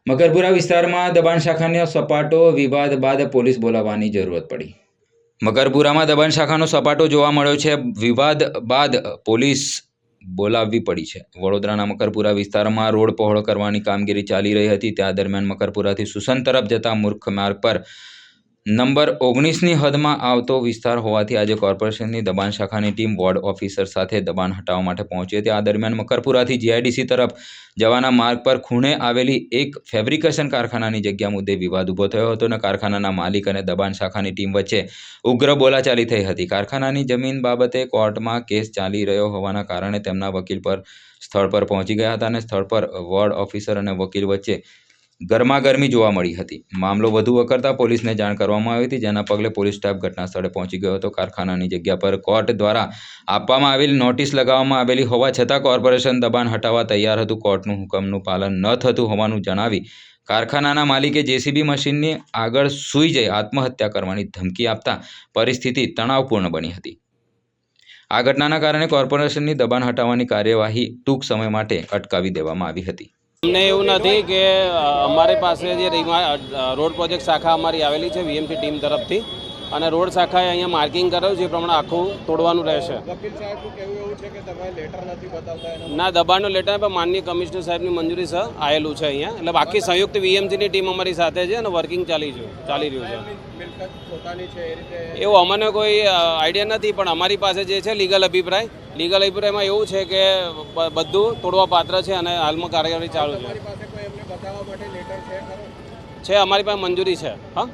મકરપુરા વિસ્તારમાં દબાણ શાખાનો સપાટો વિવાદ બાદ પોલીસ બોલાવવાની જરૂરત પડી। મકરપુરામાં દબાણ શાખાનો સપાટો જોવા મળ્યો છે। વિવાદ બાદ પોલીસ બોલાવવી પડી છે। વડોદરાના મકરપુરા વિસ્તારમાં રોડ પહોળો કરવાની કામગીરી ચાલી રહી હતી। ત્યાં દરમિયાન મકરપુરાથી સુસન તરફ જતા મુખ્ય માર્ગ પર નંબર 19ની હદમાં આવતો વિસ્તાર હોવાથી આજે કોર્પોરેશનની દબાણ શાખાની ટીમ વોર્ડ ઓફિસર સાથે દબાણ હટાવવા માટે પહોંચી હતી। આ દરમિયાન મકરપુરાથી જીઆઈડીસી તરફ જવાના માર્ગ પર ખૂણે આવેલી એક ફેબ્રિકેશન કારખાનાની જગ્યા મુદ્દે વિવાદ ઊભો થયો હતો અને કારખાનાના માલિક અને દબાણ શાખાની ટીમ વચ્ચે ઉગ્ર બોલાચાલી થઈ હતી। કારખાનાની જમીન બાબતે કોર્ટમાં કેસ ચાલી રહ્યો હોવાના કારણે તેમના વકીલ પર સ્થળ પર પહોંચી ગયા હતા અને સ્થળ પર વોર્ડ ઓફિસર અને વકીલ વચ્ચે ગરમાગરમી જોવા મળી હતી। મામલો વધુ વકરતા પોલીસને જાણ કરવામાં આવી હતી, જેના પગલે પોલીસ સ્ટાફ ઘટના સ્થળે પહોંચી ગયો હતો। કારખાનાની જગ્યા પર કોર્ટ દ્વારા આપવામાં આવેલી નોટિસ લગાવવામાં આવેલી હોવા છતાં કોર્પોરેશન દબાણ હટાવવા તૈયાર હતું। કોર્ટનું હુકમનું પાલન ન થતું હોવાનું જણાવી કારખાનાના માલિકે જેસીબી મશીનની આગળ સૂઈ જઈ આત્મહત્યા કરવાની ધમકી આપતા પરિસ્થિતિ તણાવપૂર્ણ બની હતી। આ ઘટનાના કારણે કોર્પોરેશનની દબાણ હટાવવાની કાર્યવાહી ટૂંક સમય માટે અટકાવી દેવામાં આવી હતી। અમને એવું નથી કે અમારી પાસે જે રોડ પ્રોજેક્ટ શાખા અમારી આવેલી છે વીએમસી ટીમ તરફથી, અને રોડ શાખાએ અહીંયા માર્કિંગ કરેલું છે એ પ્રમાણે આખું તોડવાનું રહેશે। વકીલ સાહેબનું કહેવું એવું છે કે તમે લેટર નથી બતાવતા એના ના, દબાણનું લેટર પણ માનનીય કમિશનર સાહેબની મંજૂરી સહ આવેલું છે અહીંયા। એટલે બાકી સંયુક્ત વીએમસીની ટીમ અમારી સાથે છે અને વર્કિંગ ચાલી રહ્યું છે। મિલકત પોતાની છે એ રીતે એવું અમને કોઈ આઈડિયા નથી, પણ અમારી પાસે જે છે લીગલ અભિપ્રાયમાં એવું છે કે બધું તોડવા પાત્ર છે અને હાલમાં કાર્યવાહી ચાલુ છે। તમારી પાસે કોઈ એમને બતાવવા માટે લેટર છે ખરો? છે, અમારી પાસે મંજૂરી છે। હા।